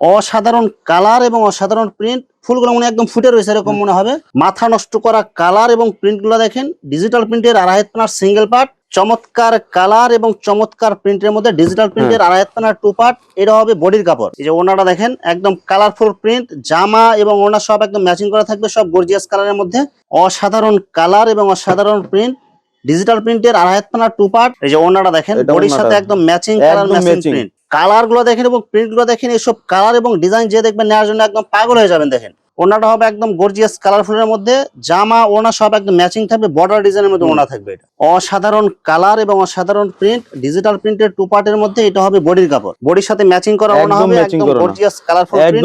অসাধারণ কালার এবং অসাধারণ প্রিন্ট। ফুলগুলো মনে একদম ফুটে রয়েছে এরকম মনে হবে। মাথা নষ্ট করা কালার এবং প্রিন্ট গুলো দেখেন, ডিজিটাল প্রিন্টের আড়াই পানার সিঙ্গেল পার্ট, চমৎকার কালার এবং চমৎকার প্রিন্টের মধ্যে ডিজিটাল প্রিন্টের আড়াই পানার টু পার্ট। এটা হবে বডির কাপড়। এই যে ওনাটা দেখেন একদম কালারফুল প্রিন্ট, জামা এবং ওনা সব একদম ম্যাচিং করা থাকবে, সব গর্জিয়াস কালারের মধ্যে। অসাধারণ কালার এবং অসাধারণ প্রিন্ট, ডিজিটাল প্রিন্টের আড়াই পানার টু পার্ট। এই যে ওনাটা দেখেন বডির সাথে একদম matching colour, matching print. Colour গুলো দেখেন এবং প্রিন্ট গুলো দেখেন, এইসব কালার এবং ডিজাইন যে দেখবেন নেওয়ার জন্য একদম পাগল হয়ে যাবেন। দেখেন ওনাটা হবে একদম গর্জিয়াস কালারফুলের মধ্যে, জামা ওনা সব একদম ম্যাচিং থাকবে, বর্ডার ডিজাইনের মধ্যে ওনা থাকবে। এটা অসাধারণ কালার এবং অসাধারণ প্রিন্ট, ডিজিটাল প্রিন্টের টু পার্টের মধ্যে। এটা হবে বডির কাপড়, বডির সাথে ম্যাচিং করা ওনা হবে, একদম গর্জিয়াস কালারফুল প্রিন্ট,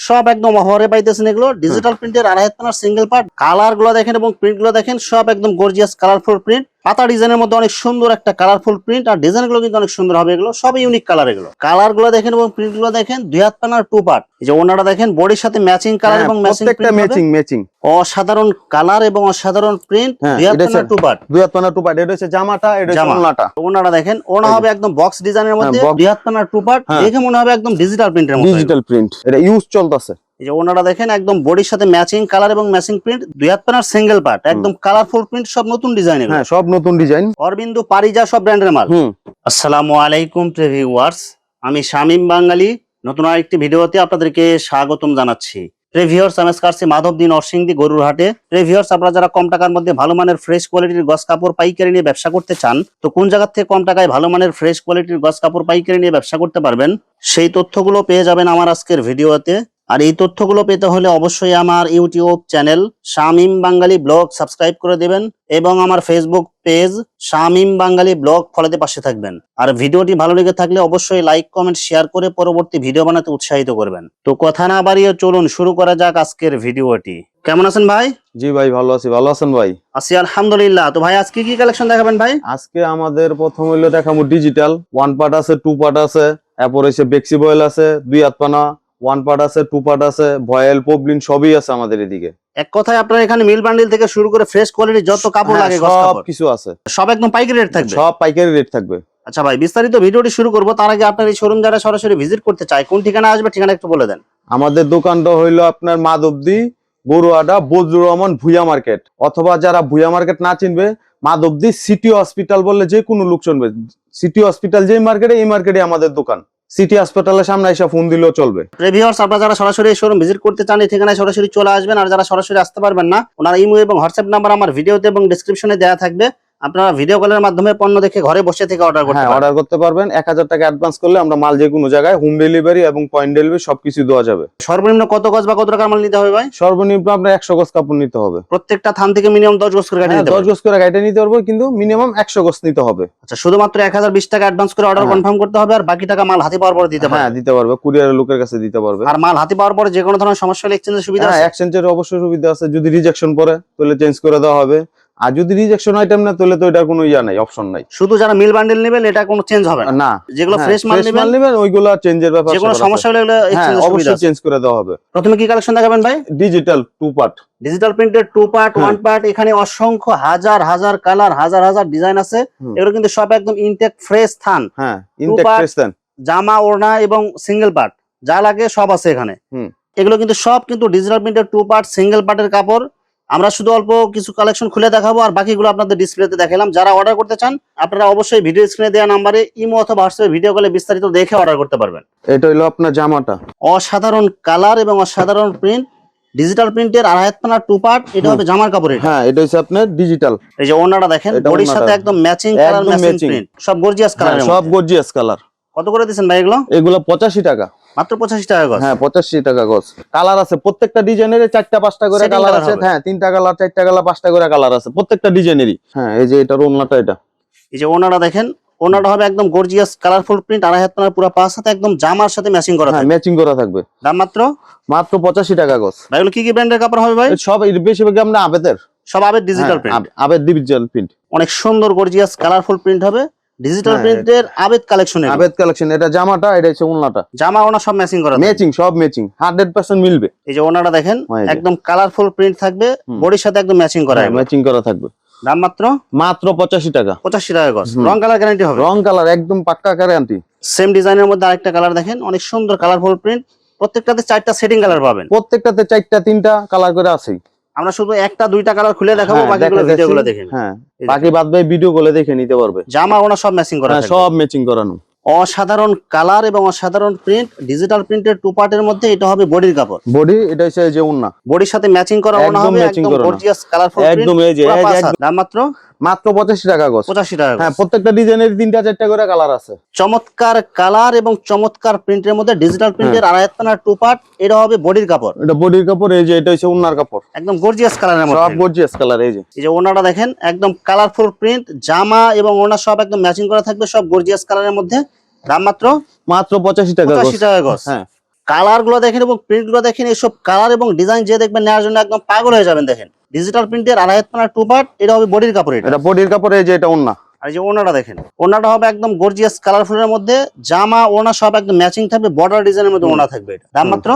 সব একদম হরে পাইতেছেন এগুলো। ডিজিটাল প্রিন্টের আড়াই পানার সিঙ্গেল পার্ট। কালার গুলো দেখেন এবং প্রিন্ট গুলো দেখেন, সব একদম গর্জিয়াস কালারফুল প্রিন্ট। পাতা ডিজাইনের মধ্যে অনেক সুন্দর একটা কালারফুল প্রিন্ট, আর ডিজাইন গুলো কিন্তু অনেক সুন্দর হবে। এগুলো সব ইউনিক কালার। এগুলো কালার গুলো দেখেন এবং প্রিন্ট গুলো দেখেন, দুই হাত পানার টু পার্ট। এই যে ওনাটা দেখেন বডির সাথে ম্যাচিং কালার এবং ম্যাচিং অসাধারণ কালার এবং অসাধারণ প্রিন্ট, দুই হাত পানার টু পার্ট। দুই হাত পানার টু পার্ট। এটা হচ্ছে জামাটা, এটা হচ্ছে ওনাটা। ওনাটা দেখেন, ওনা হবে একদম বক্স ডিজাইনের মধ্যে, দুই হাত পানার টু পার্ট। দেখে মনে হবে একদম ডিজিটাল প্রিন্টের মতো। ডিজিটাল প্রিন্ট, এটা ইউজ চলতেছে। এই যে ওনাটা দেখেন একদম বডির সাথে ম্যাচিং কালার এবং ম্যাচিং প্রিন্ট, দুই হাত পানার সিঙ্গেল পার্ট, একদম কালারফুল প্রিন্ট, সব নতুন ডিজাইন। হ্যাঁ, সব নতুন ডিজাইন। অরবিন্দু পারিজা সব ব্র্যান্ডের মাল। আসসালামু আলাইকুম ভিউয়ার্স, আমি শামীম বাঙালি নতুন আরেকটি ভিডিওতে আপনাদেরকে স্বাগতম জানাচ্ছি। ভিউয়ার্স, আমি আসছি মাধবদী নরসিংদী গরুর হাটে। ভিউয়ার্স, আপনারা যারা কম টাকার মধ্যে ভালো মানের ফ্রেশ কোয়ালিটির গস কাপড় পাইকারি নিয়ে ব্যবসা করতে চান, তো কোন জায়গা থেকে কম টাকায় ভালো মানের ফ্রেশ কোয়ালিটির গস কাপড় পাইকারি নিয়ে ব্যবসা করতে পারবেন, সেই তথ্যগুলো পেয়ে যাবেন আমার আজকের ভিডিওতে। আর এই তথ্যগুলো পেতে হলে অবশ্যই আমার ইউটিউব চ্যানেল শামীম বাঙালি ব্লগ সাবস্ক্রাইব করে দেবেন এবং আমার ফেসবুক পেজ শামীম বাঙালি ব্লগ ফলোতে পাশে থাকবেন। আর ভিডিওটি ভালো লেগে থাকলে অবশ্যই লাইক কমেন্ট শেয়ার করে পরবর্তী ভিডিও বানাতে উৎসাহিত করবেন। তো কথা না বাড়িয়ে চলুন শুরু করা যাক আজকের ভিডিওটি। কেমন আছেন ভাই? জি ভাই, ভালো আছি। ভালো আছেন ভাই? আছি আলহামদুলিল্লাহ। তো ভাই আজকে কি কালেকশন দেখাবেন ভাই? আজকে আমাদের প্রথম হইলো দেখাবো ডিজিটাল। ওয়ান পার্ট আছে, টু পার্ট আছে, এরপর এসে বেক্সি বয়েল আছে, দুই হাত পানা, ওয়ান পার্ট আছে, টু পার্ট আছে, ভয়েল পবলিন সবই আছে আমাদের এদিকে। এক কথায় আপনার এখানে মিল বান্ডিল থেকে শুরু করে ফ্রেশ কোয়ালিটির যত কাপড় লাগে সব কিছু আছে, সব একদম পাইকারি রেট থাকবে। সব পাইকারি রেট থাকবে। আচ্ছা ভাই, বিস্তারিত ভিডিওটি শুরু করব তার আগে আপনার এই শোরুম যারা সরাসরি ভিজিট করতে চায় কোন ঠিকানা আসবে, ঠিকানা একটু বলে দেন। আমাদের দোকানটা হইলো আপনার মাধবদী বড়ুয়াডা বজলুর রহমান ভুইয়া মার্কেট, অথবা যারা ভুইয়া মার্কেট না চিনবে মাধবদী সিটি হসপিটাল বললে যে কোনো লোক শুনবে। সিটি হসপিটাল যে মার্কেটে, এই মার্কেটে আমাদের দোকান। সিটি হসপিটালের সামনে এসে ফোন দিলেও চলবে। ভিউয়ার্স, আপনারা যারা সরাসরি শোরুম ভিজিট করতে চান এই ঠিকানায় সরাসরি চলে আসবেন। আর যারা সরাসরি আসতে পারবেন না, ওনার ইমো এবং হোয়াটসঅ্যাপ নাম্বার আমার ভিডিওতে এবং ডেসক্রিপশনে দেওয়া থাকবে। আপনারা ভিডিও কলের মাধ্যমে পণ্য দেখে ঘরে বসে থেকে অর্ডার করতে পারবেন। 1000 টাকা অ্যাডভান্স করলে আমরা মাল যে কোনো জায়গায় হোম ডেলিভারি এবং পয়েন্ট ডেলিভারি সবকিছু দেওয়া যাবে। সর্বনিম্ন কত গজ বা কত টাকার মাল নিতে হবে ভাই? সর্বনিম্ন আপনার 100 গজ কাপড় নিতে হবে। প্রত্যেকটা থান থেকে মিনিমাম 10 গজ করে গাড়ি নিতে হবে। 10 গজ করে গাড়িটা নিতে পারবো, কিন্তু মিনিমাম 100 গজ নিতে হবে। আচ্ছা, শুধুমাত্র 1020 টাকা অ্যাডভান্স করে অর্ডার কনফার্ম করতে হবে, আর বাকি টাকা মাল হাতে পাওয়ার পরে দিতে পারবে। হ্যাঁ, দিতে পারবে, কুরিয়ারের লোকের কাছে দিতে পারবে। আর মাল হাতে পাওয়ার পরে যে কোনো ধরনের সমস্যা হলে এক্সচেঞ্জের সুবিধা আছে? হ্যাঁ, এক্সচেঞ্জের অবশ্যই সুবিধা আছে। যদি রিজেকশন পড়ে তাহলে চেঞ্জ করে দেওয়া হবে, আর যদি রিজেকশন আইটেম না তাহলে তো এটা কোনো নাই, অপশন নাই। শুধু যারা মিল বান্ডেল নেবেন এটা কোনো চেঞ্জ হবে না। যেগুলো ফ্রেশ মাল নেবেন ওইগুলো চেঞ্জের ব্যাপার, যে কোনো সমস্যা হলে এগুলো এক্সচেঞ্জের সুবিধা অবশ্যই চেঞ্জ করে দেওয়া হবে। প্রথমে কি কালেকশন দেখাবেন ভাই? ডিজিটাল টু পার্ট, ডিজিটাল প্রিন্টের টু পার্ট, ওয়ান পার্ট। এখানে অসংখ্য হাজার হাজার কালার, হাজার হাজার ডিজাইন আছে। এগুলো কিন্তু সব একদম ইনটেক ফ্রেশ থান। হ্যাঁ, ইনটেক ফ্রেশ থান, জামা ওড়না এবং সিঙ্গেল পার্ট যা লাগে সব আছে এখানে। এগুলো কিন্তু সব কিন্তু ডিজিটাল প্রিন্টের টু পার্ট সিঙ্গেল পার্টের কাপড়। আমরা শুধু অল্প কিছু কালেকশন খুলে দেখাবো, আর বাকিগুলো আপনাদের ডিসপ্লেতে দেখালাম। যারা অর্ডার করতে চান আপনারা অবশ্যই ভিডিও স্ক্রিনে দেওয়া নাম্বারে ইমো অথবা হোয়াটসঅ্যাপে ভিডিও কলে বিস্তারিত দেখে অর্ডার করতে পারবেন। এটা হলো আপনার জামাটা। অসাধারণ কালার এবং অসাধারণ প্রিন্ট, ডিজিটাল প্রিন্টের আড়াই হাত পানার টু পার্ট। এটা হবে জামার কাপড়। হ্যাঁ, এটা হচ্ছে আপনার ডিজিটাল। এই যে ওনাটা দেখেন বডির সাথে একদম ম্যাচিং কালার, ম্যাচিং প্রিন্ট, সব গর্জিয়াস কালার, সব গর্জিয়াস কালার। কত করে দিবেন ভাই এগুলো? এগুলো 85 টাকা মাত্র। 85 টাকা গজ? হ্যাঁ, 85 টাকা গজ। কালার আছে প্রত্যেকটা ডিজাইনের 4টা 5টা করে কালার আছে। হ্যাঁ, 3টা কালার, 4টা কালার, 5টা করে কালার আছে প্রত্যেকটা ডিজাইনেরই। হ্যাঁ, এই যে এটা ওড়নাটা। এটা এই যে ওড়নাটা দেখেন, ওড়নাটা হবে একদম গর্জিয়াস কালারফুল প্রিন্ট, আড়াই হাত পানার পুরো পাঁচ হাতে একদম জামার সাথে ম্যাচিং করা থাকবে। ম্যাচিং করা থাকবে। দাম মাত্র 85 টাকা গজ। ভাই এগুলো কি কি ব্র্যান্ডের কাপড় হবে ভাই? সব বেশিরভাগ আমরা আবেদের, সব আবেদ ডিজিটাল প্রিন্ট। আবেদ ডিজিটাল প্রিন্ট। অনেক সুন্দর গর্জিয়াস কালারফুল প্রিন্ট হবে ডিজিটাল প্রিন্টের আবেদ কালেকশন। আবেদ কালেকশন। এটা জামাটা, এটা হচ্ছে ওড়নাটা। জামা ওড়না সব ম্যাচিং করা, ম্যাচিং, সব ম্যাচিং, 100% মিলবে। এই যে ওড়নাটা দেখেন একদম কালারফুল প্রিন্ট থাকবে, বডির সাথে একদম ম্যাচিং করা, ম্যাচিং করা থাকবে। দাম মাত্র 85 টাকা। 85 টাকা গজ। রং কালার গ্যারান্টি হবে? রং কালার একদম পাক্কা গ্যারান্টি। সেম ডিজাইনের মধ্যে আরেকটা কালার দেখেন, অনেক সুন্দর কালারফুল প্রিন্ট। প্রত্যেকটাতে 4টা সেটিং কালার পাবেন। প্রত্যেকটাতে 4টা 3টা কালার করে আছেই। আমরা শুধু 1টা 2টা কালার খুলে দেখাবো, হ্যাঁ, বাকিগুলো দেখা ভিডিওগুলো যাচ্ছে। দেখেন। হ্যাঁ, বাকি বাদ বাকি ভিডিও গুলো দেখে নিতে পারবে। জামা ওনা সব ম্যাচিং করা হ্যাঁ, থাকবে। সব ম্যাচিং করানো। অসাধারণ কালার এবং অসাধারণ প্রিন্ট, ডিজিটাল প্রিন্টের 2 পার্টের মধ্যে। এটা হবে বডির কাপড়, বডি এটা হচ্ছে যে ওন্না, বডির সাথে ম্যাচিং করা ওনা একদম হবে, matching একদম করা ওড়না। গর্জিয়াস কালারফুল একদম এই যে দাম মাত্র মাত্র 85 টাকা গজ। 85 টাকা। হ্যাঁ, প্রত্যেকটা ডিজাইনের 3টা 4টা করে কালার আছে। চমৎকার কালার এবং চমৎকার প্রিন্টের মধ্যে ডিজিটাল প্রিন্টের আড়াই হাত পানার 2 পার্ট। এটা হবে বডির কাপড়, এটা বডির কাপড়। এই যে এটা হচ্ছে ওন্নার কাপড়, একদম গর্জিয়াস কালারের মধ্যে, সব গর্জিয়াস কালার। এই যে ওনাটা দেখেন, একদম কালারফুল প্রিন্ট। জামা এবং ওনা সব একদম ম্যাচিং করা থাকবে, সব গর্জিয়াস কালারের মধ্যে। দাম মাত্র 85 টাকা গজ। 85 টাকা গজ। হ্যাঁ, কালার গুলো দেখেন এবং প্রিন্ট গুলো দেখেন, এইসব কালার এবং ডিজাইন যে দেখবেন নেওয়ার জন্য একদম পাগল হয়ে যাবেন। দেখেন ডিজিটাল প্রিন্টের আড়াই হাত পানার 2 পার্ট। এটা হবে বডির কাপড়। এটা বডির কাপড়। এই যে এটা ওন্না। আর এই যে ওনাটা দেখেন, ওনাটা হবে একদম গর্জিয়াস কালারফুলের মধ্যে। জামা ওনা সব একদম ম্যাচিং থাকবে, বর্ডার ডিজাইনের মধ্যে ওনা থাকবে। এটা দাম মাত্র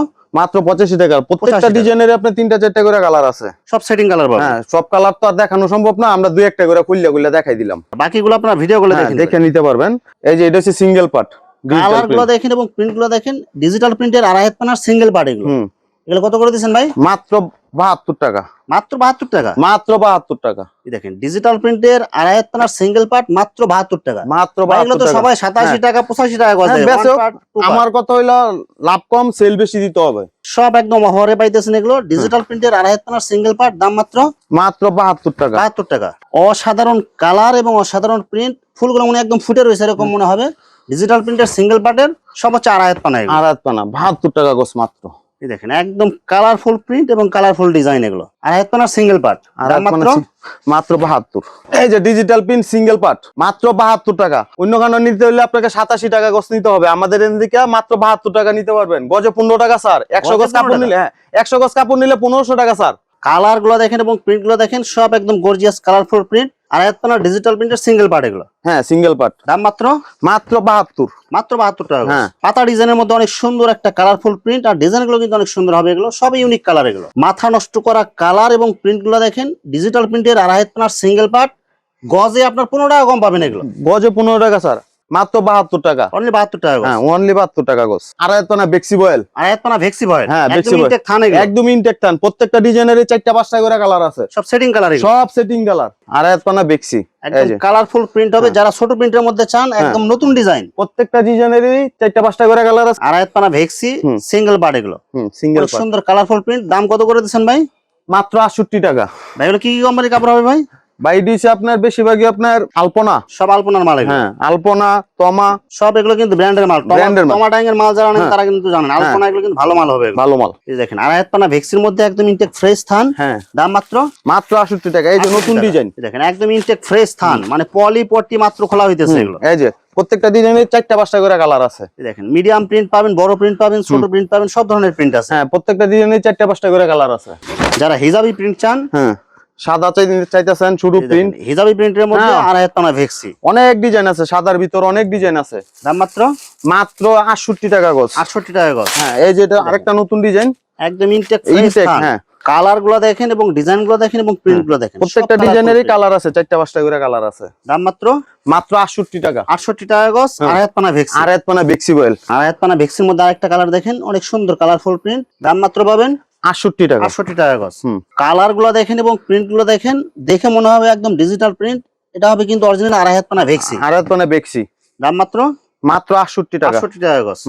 85 টাকা। প্রত্যেকটা 85 টাকা। ডিজাইনের আপনি 3টা 4টা করে কালার আছে, সব সেটিং কালার পাবেন। হ্যাঁ, সব কালার তো আর দেখানো সম্ভব না, আমরা 2-1টা করে খুললে দেখাই দিলাম। বাকিগুলো আপনারা ভিডিও গুলো দেখেন, দেখে নিতে পারবেন। এই যে এটা হচ্ছে সিঙ্গেল পার্ট। কালার গুলো দেখেন এবং প্রিন্ট গুলো দেখেন। ডিজিটাল প্রিন্টের আড়াই হাত পানার সিঙ্গেল পার্ট। এগুলো কত করে দিচ্ছেন ভাই? মাত্র 72 টাকা। মাত্র 72 টাকা। মাত্র 72 টাকা। এই দেখেন ডিজিটাল প্রিন্টের আড়াই হাত পানার সিঙ্গেল পার্ট মাত্র 72 টাকা। মাত্র ভাই, এগুলো 72 তো টাকা। সবাই 87 টাকা 85 টাকা করে দেয়। বেচো। One part, two part। আমার কথা হইলো লাভ কম, সেল বেশি দিতে হবে। সব একদম অহরে পাইতেছেন এগুলো। ডিজিটাল প্রিন্টের আড়াই হাত পানার সিঙ্গেল পার্ট, দাম মাত্র 72 টাকা। 72 টাকা। অসাধারণ কালার এবং অসাধারণ প্রিন্ট। ফুলগুলো মনে একদম ফুটে রয়েছে এরকম মনে হবে। ডিজিটাল প্রিন্টের সিঙ্গেল পার্টের সব হচ্ছে আড়াই হাত পানা। আড়াত পানা 72 টাকা গছ মাত্র। এই দেখেন একদম কালারফুল প্রিন্ট এবং কালারফুল ডিজাইন। এগুলো আড়াই হাত পানার সিঙ্গেল পার্ট, দাম মাত্র মাত্র 72। এই যে ডিজিটাল প্রিন্ট সিঙ্গেল পার্ট মাত্র 72 টাকা। অন্য কারণে নিতে হলে আপনাকে 87 টাকা গছ নিতে হবে। আমাদের এদিকে মাত্র 72 টাকা নিতে পারবেন। গজে 15 টাকা স্যার। 100 গজ কাপড় নিলে 100 গজ কাপড় নিলে 1500 টাকা স্যার। কালার গুলো দেখেন এবং প্রিন্ট গুলো দেখেন, সব একদম গর্জিয়াস কালারফুল প্রিন্ট। আড়াই হাত পানার ডিজিটাল প্রিন্টের সিঙ্গেল পার্ট। এগুলো হ্যাঁ, সিঙ্গেল পার্ট। দাম মাত্র 72। মাত্র 72 টাকা। হ্যাঁ। পাতা ডিজাইনের মধ্যে অনেক সুন্দর একটা কালারফুল প্রিন্ট, আর ডিজাইন গুলো কিন্তু অনেক সুন্দর হবে। এগুলো সবই ইউনিক কালার। এগুলো মাথা নষ্ট করা কালার এবং প্রিন্ট গুলো দেখেন। ডিজিটাল প্রিন্টের আড়াই হাত পানার সিঙ্গেল পার্ট। গজে আপনার 15 টাকা কম পাবেন। এগুলো গজে 15 টাকা স্যার। মাত্র 72 টাকা। অনলি 72 টাকা। হ্যাঁ, অনলি 72 টাকা গজ। আড়াই পানা বেক্সি বয়েল। আড়াই হাত পানা ভেক্সি ভয়েল। হ্যাঁ, একদম ভেক্সি বয়েল। ইনটেক থান। এগুলো একদম ইনটেক থান। প্রত্যেকটা ডিজাইনের 4টা 5টা করে কালার আছে, সব সেটিং কালার। সব সেটিং কালার। আড়াই পানা বেক্সি। একদম কালারফুল প্রিন্ট হবে। যারা ছোট প্রিন্টের মধ্যে চান, একদম নতুন ডিজাইন। প্রত্যেকটা ডিজাইনেরই 4টা 5টা করে কালার আছে। আড়াই হাত পানা ভেক্সি সিঙ্গেল পার্ট। এগুলো সিঙ্গেল অনেক সুন্দর কালারফুল প্রিন্ট। দাম কত করে দিচ্ছেন ভাই? মাত্র 68 টাকা। ভাই এগুলো কি কি কোম্পানির কাপড় হবে ভাই? বাই দিছে আপনার বেশিরভাগই আপনার আলপনা। সব আলপনার মাল। এগুলো হ্যাঁ, আলপনা, তমা, সব এগুলো কিন্তু ব্র্যান্ডের মাল। ব্র্যান্ডের মাল। টমা ডাইং এর মাল যারা নেন তারা কিন্তু জানেন আলপনা এগুলো কিন্তু ভালো মাল হবে। এগুলো ভালো মাল। এই দেখেন আড়াই হাত পানা ভেক্সির মধ্যে একদম ইনটেক ফ্রেশ থান। হ্যাঁ, দাম মাত্র 68 টাকা। এই যে নতুন ডিজাইন দেখেন, একদম ইনটেক ফ্রেশ থান, মানে পলি পট্টি মাত্র খোলা হইতেছে। এগুলো এই যে প্রত্যেকটা ডিজাইনের 4টা 5টা করে কালার আছে। এই দেখেন মিডিয়াম প্রিন্ট পাবেন, বড় প্রিন্ট পাবেন, ছোট প্রিন্ট পাবেন, সব ধরনের প্রিন্ট আছে। হ্যাঁ, প্রত্যেকটা ডিজাইনের 4টা 5টা করে কালার আছে। যারা হিজাবি প্রিন্ট চান, হ্যাঁ, সাদা চাইতেছেন শুরু প্রিন্ট, হিজাবি প্রিন্টের মধ্যে আড়াই হাত পানা ভেক্সি। অনেক ডিজাইন আছে। সাদার ভিতর অনেক ডিজাইন আছে। দাম মাত্র 68 টাকা গজ। 68 টাকা গজ। হ্যাঁ, এই যে এটা আরেকটা নতুন ডিজাইন। একদম ইনটেক ইনটেক। হ্যাঁ, কালার গুলো দেখেন এবং ডিজাইন গুলো দেখেন এবং প্রিন্ট গুলো দেখেন। প্রত্যেকটা ডিজাইনেরই কালার আছে। 4টা 5টা করে কালার আছে। দাম মাত্র 68 টাকা। 68 টাকা গজ। আড়াই হাত পানা ভেক্সি। আড়াই পানা বেক্সি বয়েল। আড়াই হাত পানা ভেক্সির মধ্যে আরেকটা কালার দেখেন, অনেক সুন্দর কালারফুল প্রিন্ট। দাম মাত্র পাবেন 68 টাকা। 68 টাকা গজ। কালার গুলো দেখেন এবং প্রিন্ট গুলো দেখেন, দেখে মনে হবে একদম ডিজিটাল প্রিন্ট। এটা হবে কিন্তু অরিজিনাল আড়াই হাত পানা ভেক্সি। আড়াই পানা বেক্সি। দাম মাত্র 68 টাকা। 68 টাকা গজ।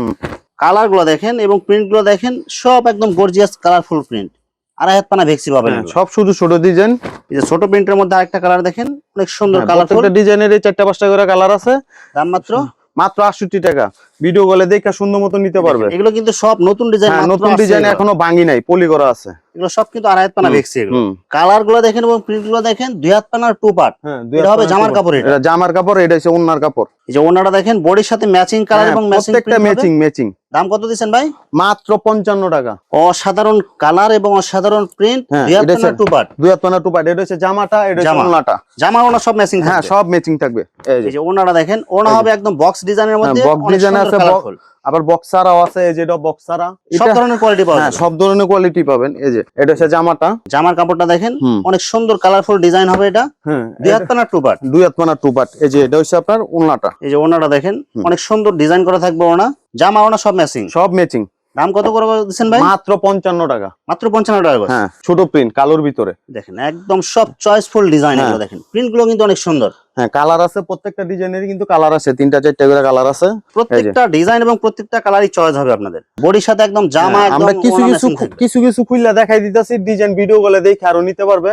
কালার গুলো দেখেন এবং প্রিন্ট গুলো দেখেন, সব একদম গর্জিয়াস কালারফুল প্রিন্ট। আড়াই হাত পানা ভেক্সি পাবেন। সব শুধু ছোট ডিজাইন। এই যে ছোট প্রিন্টের মধ্যে আরেকটা কালার দেখেন, অনেক সুন্দর কালারফুল। প্রত্যেকটা ডিজাইনের 4টা 5টা করে কালার আছে। দাম মাত্র 68 টাকা। ভিডিও কলে দেখে সুন্দর মতো নিতে পারবে। এগুলো কিন্তু সব নতুন ডিজাইন। নতুন ডিজাইন এখনো ভাঙি নাই, পলি করা আছে। এগুলো সব কিন্তু আড়াই হাত পানা ভেক্সি। এগুলো কালার গুলো দেখেন এবং প্রিন্ট গুলো দেখেন। 2 হাত পানার 2 পার্ট। এটা হবে জামার কাপড়। এটা জামার কাপড়। এটা হচ্ছে ওন্নার কাপড়। এই যে ওন্নাটা দেখেন, বডির সাথে ম্যাচিং কালার এবং ম্যাচিং প্রত্যেকটা ম্যাচিং। দাম কত দিচ্ছেন ভাই? মাত্র 55 টাকা। অসাধারণ কালার এবং অসাধারণ প্রিন্ট। 2 হাত পানার 2 পার্ট। 2 হাত পানার 2 পার্ট। এটা হচ্ছে জামাটা, এটা হচ্ছে ওন্নাটা। জামা ওনা সব ম্যাচিং। হ্যাঁ, সব ম্যাচিং থাকবে। এই যে ওনাটা দেখেন, ওনা হবে একদম বক্স ডিজাইনের মধ্যে। বক্স ডিজাইন আছে, আবার বক্সারাও আছে, এই যেটা বক্সারা, সব ধরনের কোয়ালিটি পাওয়া হ্যাঁ যাবে। সব ধরনের কোয়ালিটি পাবেন। এই যে এটা হচ্ছে জামাটা, জামার কাপড়টা দেখেন হুম। অনেক সুন্দর কালারফুল ডিজাইন হবে এটা। হ্যাঁ দুই হাত পানা টু পার্ট। দুই হাত পানা টু পার্ট। এই যে এটা হচ্ছে আপনার ওড়নাটা, এই যে ওনাটা দেখেন অনেক সুন্দর ডিজাইন করা থাকবে ওনা, জামা ওনা সব ম্যাচিং। সব ম্যাচিং। দাম কত করে দিচ্ছেন ভাই? মাত্র 55 টাকা। মাত্র 55 টাকা গজ। হ্যাঁ ছোট প্রিন্ট কালোর ভিতরে দেখেন একদম সব চয়েসফুল ডিজাইন হ্যাঁ। এগুলো দেখেন, প্রিন্ট গুলো কিন্তু অনেক সুন্দর। হ্যাঁ কালার আছে, প্রত্যেকটা ডিজাইনেরই কিন্তু কালার আছে, 3-4 করে কালার আছে। প্রত্যেকটা ডিজাইন এবং প্রত্যেকটা কালারই চয়েস হবে আপনাদের। বডির সাথে একদম জামা একদম আমরা কিছু ওনা কিছু matching থাকবে। কিছু খুললা দেখাই দিতেছি, ডিজাইন ভিডিও গুলো দেখে আরো নিতে পারবে।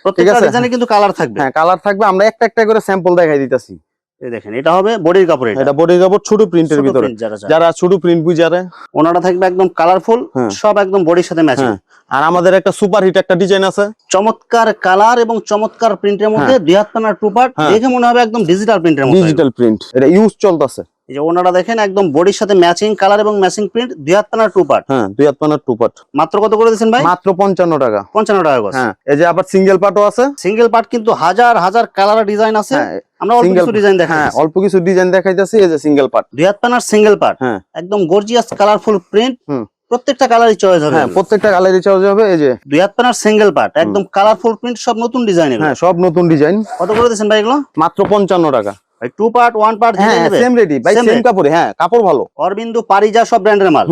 প্রত্যেকটা আছে। ডিজাইনে কিন্তু কালার থাকবে। হ্যাঁ কালার থাকবে, আমরা একটা করে স্যাম্পল দেখাই দিতেছি। এই দেখেন এটা হবে বডির কাপড়, এটা বডি কাপড় ছোট প্রিন্টের ভিতরে, যারা ছোট প্রিন্ট বুঝারে ওনাটা থাকবে একদম কালারফুল, হ্যাঁ। সব একদম বডির সাথে ম্যাচিং। আর আমাদের একটা সুপার হিট একটা ডিজাইন আছে, চমৎকার কালার এবং চমৎকার প্রিন্টের মধ্যে দুই হাত পানার টু পার্ট, দেখে মনে হবে একদম ডিজিটাল প্রিন্টের মতো। ডিজিটাল প্রিন্ট, এটা ইউজ চলতেছে। এই যে ওনাটা দেখেন একদম বডির সাথে ম্যাচিং কালার এবং ম্যাচিং প্রিন্ট, দুই হাত পানার টু পার্ট। হ্যাঁ দুই হাত পানার টু পার্ট। মাত্র কত করে দিচ্ছেন ভাই? মাত্র 55 টাকা। 55 টাকা গজ। হ্যাঁ এই যে আবার সিঙ্গেল পার্টও আছে। সিঙ্গেল পার্ট কিন্তু হাজার হাজার কালার ডিজাইন আছে। আমরা অল্প কিছু ডিজাইন দেখাই। হ্যাঁ অল্প কিছু ডিজাইন দেখাইতেছি। এই যে সিঙ্গেল পার্ট, দুই হাত পানার সিঙ্গেল পার্ট, হ্যাঁ একদম গর্জিয়াস কালারফুল প্রিন্ট, হুম। প্রত্যেকটা কালারই চয়েস হবে। হ্যাঁ প্রত্যেকটা কালারই চয়েস হবে। এই যে দুই হাত পানার সিঙ্গেল পার্ট, একদম কালারফুল প্রিন্ট, সব নতুন ডিজাইন। হ্যাঁ সব নতুন ডিজাইন। কত করে দিচ্ছেন ভাই এগুলো? মাত্র 55 টাকা। ভাই টু পার্ট ওয়ান পার্ট হ্যাঁ সেম রেডি ভাই, সেম কাপড়ে। হ্যাঁ কাপড় ভালো। অরবিন্দু পারিজা সব ব্র্যান্ডের মাল।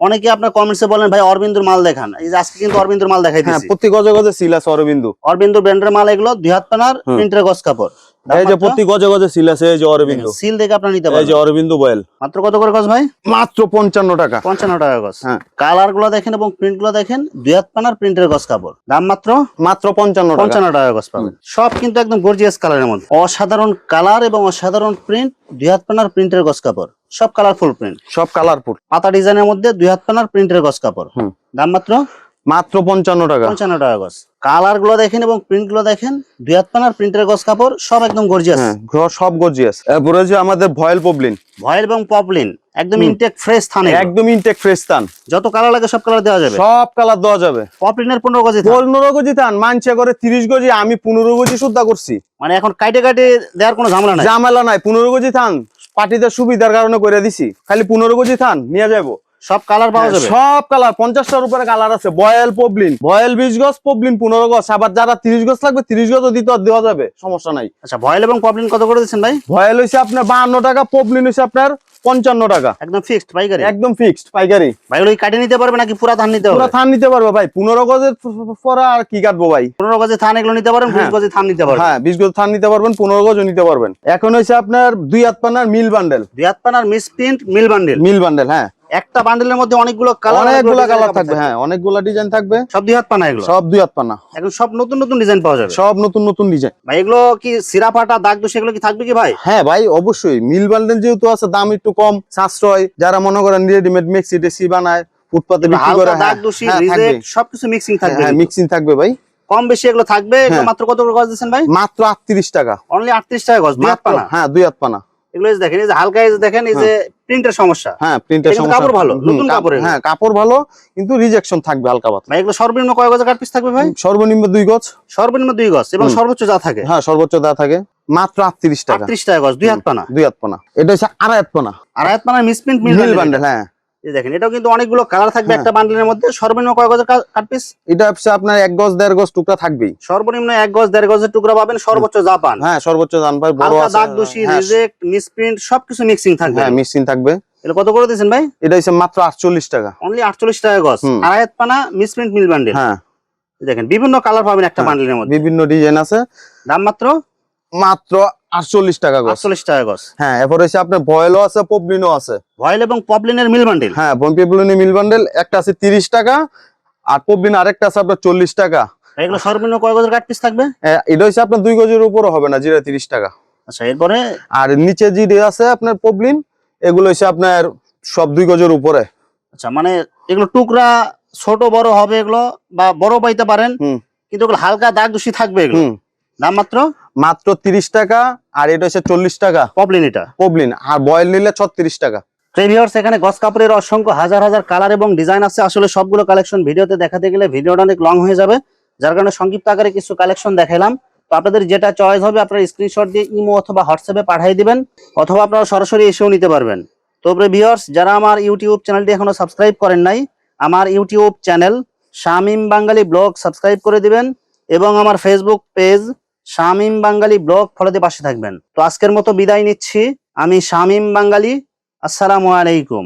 অনেকে আপনার কমেন্টসে বলেন ভাই অরবিন্দুর মাল দেখান, এই যে আজকে কিন্তু অরবিন্দুর মাল দেখাই হ্যাঁ দিয়েছি। প্রতি গজে গজে সিল আছে অরবিন্দু। অরবিন্দু ব্র্যান্ডের মাল এগুলো, দুই হাত পানার প্রিন্টের গজ কাপড়। এই যে প্রতি গজে গজে সিল আছে। এই যে অরবিন্দু সিল দেখে আপনারা নিতে এই পারবেন। যে অরবিন্দু বয়েল। মাত্র কত করে গজ ভাই? মাত্র 55 টাকা। 55 টাকা গজ। হ্যাঁ কালার গুলো দেখেন এবং প্রিন্ট গুলো দেখেন, দুই হাত পানার প্রিন্টের গজ কাপড়, দাম মাত্র 55 টাকা। 55 টাকা গজ পাবেন। সব কিন্তু একদম গর্জিয়াস কালারের মধ্যে, অসাধারণ কালার এবং অসাধারণ প্রিন্ট, দুই হাত পানার প্রিন্টের গজ কাপড়, সব কালারফুল প্রিন্ট, সব কালারফুল। পাতা ডিজাইনের মধ্যে দুই হাত পানার প্রিন্টের গজ কাপড়, দাম মাত্র মাত্র 55 টাকা। 55 টাকা গজ। কালার গুলো দেখেন এবং প্রিন্ট গুলো দেখেন, দুই হাত পানার প্রিন্টের গজ কাপড়, সব একদম গর্জিয়াস। সব গর্জিয়াস। এরপরে যে আমাদের ভয়েল পপলিন, ভয়েল এবং পপলিন একদম ইনটেক ফ্রেশ থান, একদম ইনটেক ফ্রেশ থান, যত কালার লাগে সব কালার দেওয়া যাবে। সব কালার দেওয়া যাবে। পপলিনের 15 গজি থান। 15 গজি থান মানছে করে 30 গজি, আমি 15 গজি শুদ্ধা করছি। মানে এখন কাটে কাটে দেওয়ার কোনো ঝামেলা নাই। ঝামেলা নাই, 15 গজি থান পার্টিদের সুবিধার কারণে করে দিছি। খালি 15 গজি থান নিয়ে যাবো, সব কালার পাওয়া যাবে। সব কালার 50টার উপরে কালার আছে। বয়েল পপলিন, বয়েল 20 গজ, পপলিন 15 গজ। আবার যারা 30 গজ লাগবে 30 গজও দেওয়া যাবে, সমস্যা নাই। আচ্ছা ভয়েল এবং পপলিন কত করে দিচ্ছেন ভাই? ভয়েল হইছে আপনার 52 টাকা, পপলিন হইছে আপনার 55 টাকা। একদম ফিক্সড পাইকারি? একদম ফিক্সড পাইকারি। ভাই ওই কাটে নিতে পারবে নাকি পুরা ধান নিতে হবে? পুরো থান নিতে পারবে ভাই। 15 গজের পরা আর কি কাটবো ভাই। 15 গজি থান এগুলো নিতে পারবেন, 20 গজি থান নিতে পারবেন। হ্যাঁ 20 গজ থান নিতে পারবেন, 15 গজও নিতে পারবেন। এখন হইছে আপনার দুই হাত পানার মিল বান্ডেল, দুই হাত পানার misprint mill bundle. Mill bundle. হ্যাঁ একটা বান্ডেলের মধ্যে অনেকগুলো কালার, অনেকগুলো কালার থাকবে। হ্যাঁ অনেকগুলো ডিজাইন থাকবে, সব দুই হাত পানা এগুলো, সব দুই হাত পানা। এখন সব নতুন নতুন ডিজাইন পাওয়া যাবে, সব নতুন নতুন ডিজাইন। ভাই এগুলো কি সিরা ফাটা দাগ দোষ এগুলো কি থাকবে কি ভাই? হ্যাঁ ভাই অবশ্যই। মিল বান্ডেল যেহেতু আছে, দাম একটু কম, সাশ্রয়। যারা মনে করেন রেডিমেড মেক্সি টেক্সি বানায়, ফুটপাতে বিক্রি করে, হালকা দাগ দোষী রিজেক্ট সবকিছু মিক্সিং থাকবে। হ্যাঁ মিক্সিং থাকবে ভাই, কম বেশি এগুলো থাকবে। এগুলো মাত্র কত করে গজ দিচ্ছেন ভাই? মাত্র 38 টাকা। অনলি 38 টাকা গজ, দুই হাত পানা। হ্যাঁ দুই হাত পানা। এগুলো এই যে দেখেন, এই যে হালকা, এই যে দেখেন, এই যে প্রিন্টের সমস্যা। হ্যাঁ প্রিন্টের সমস্যা। কাপড় ভালো, নতুন কাপড়। হ্যাঁ কাপড় ভালো, কিন্তু রিজেকশন থাকবে হালকা পাতলা। ভাই এগুলো সর্বনিম্ন কয় গজের কাট পিস থাকবে ভাই? সর্বনিম্ন 2 গজ। সর্বনিম্ন 2 গজ এবং সর্বোচ্চ যা থাকে? হ্যাঁ সর্বোচ্চ দা থাকে। মাত্র 38 টাকা। 38 টাকা গজ, দুই হাত পানা। দুই হাত পানা। এটা হচ্ছে আড়াই হাত পানা। আড়াই হাত পানার মিস প্রিন্ট মিল বান্ডেল। হ্যাঁ এই দেখেন, এটাও কিন্তু অনেকগুলো কালার থাকবে একটা বান্ডেলের মধ্যে। সর্বনিম্ন কয় গজের কাট পিস? এটা হচ্ছে আপনার 1 গজ 1.5 গজ টুকরা থাকবেই। সর্বনিম্ন 1 গজ 1.5 গজের টুকরা পাবেন, সর্বোচ্চ জাপান। হ্যাঁ সর্বোচ্চ জান ভাই, বড় হালকা আছে। দাগ দোষী রিজেক্ট মিস প্রিন্ট সবকিছু মিক্সিং থাকবে। হ্যাঁ মিক্সিং থাকবে। এটা কত করে দিয়েছেন ভাই? এটা হচ্ছে মাত্র 48 টাকা। অনলি 48 টাকা গজ, আড়াই হাত পানা মিস প্রিন্ট মিল বান্ডেল। হ্যাঁ দেখেন বিভিন্ন কালার পাবেন একটা বান্ডেলের মধ্যে, বিভিন্ন ডিজাইন আছে। দাম মাত্র 48 টাকা গজ। 48 টাকা গজ। হ্যাঁ এরপর হচ্ছে আপনার ভয়েলও আছে, পপলিনও আছে। ভয়েল এবং পপলিনের মিল বান্ডেল। হ্যাঁ পপলিনের মিল বান্ডেল একটা আছে 30 টাকা, আর পপলিন আরেকটা আছে আপনার 40 টাকা। এগুলো সর্বনিম্ন কয় গজের কাট পিস থাকবে? এটা হচ্ছে আপনার 2 গজের উপরও হবে না, যেটা 30 টাকা। আচ্ছা এরপরে আর নিচে যে আছে আপনার পপলিন, এগুলো হচ্ছে আপনার সব 2 গজের উপরে। আচ্ছা মানে এগুলো টুকরা ছোট বড় হবে, এগুলো বা বড় পাইতে পারেন, কিন্তু এগুলো হালকা দাগ দোষী থাকবে। এগুলো দাম মাত্র 30 টাকা। আর এটা হচ্ছে 40 টাকা পপলিন, এটা পপলিন। আর বয়েল নিলে 36 টাকা। ভিউয়ার্স এখানে গজ কাপড়ের অসংখ্য হাজার হাজার কালার এবং ডিজাইন আছে। আসলে সবগুলো কালেকশন ভিডিওতে দেখাতে গেলে ভিডিওটা অনেক লং হয়ে যাবে, যার কারণে সংক্ষিপ্ত আকারে কিছু কালেকশন দেখাইলাম। তো আপনাদের যেটা চয়েস হবে আপনারা স্ক্রিনশট দিয়ে ইমো অথবা হোয়াটসঅ্যাপে পাঠিয়ে দিবেন, অথবা আপনারা সরাসরি এসেও নিতে পারবেন। তবে ভিউয়ার্স, যারা আমার ইউটিউব চ্যানেলটি এখনো সাবস্ক্রাইব করেন নাই, আমার ইউটিউব চ্যানেল শামীম বাঙালি ব্লগ সাবস্ক্রাইব করে দিবেন এবং আমার ফেসবুক পেজ শামীম বাঙালি ব্লগ ফলো দিয়ে পাশে থাকবেন। তো আজকের মতো বিদায় নিচ্ছি, আমি শামীম বাঙালি। আসসালামু আলাইকুম।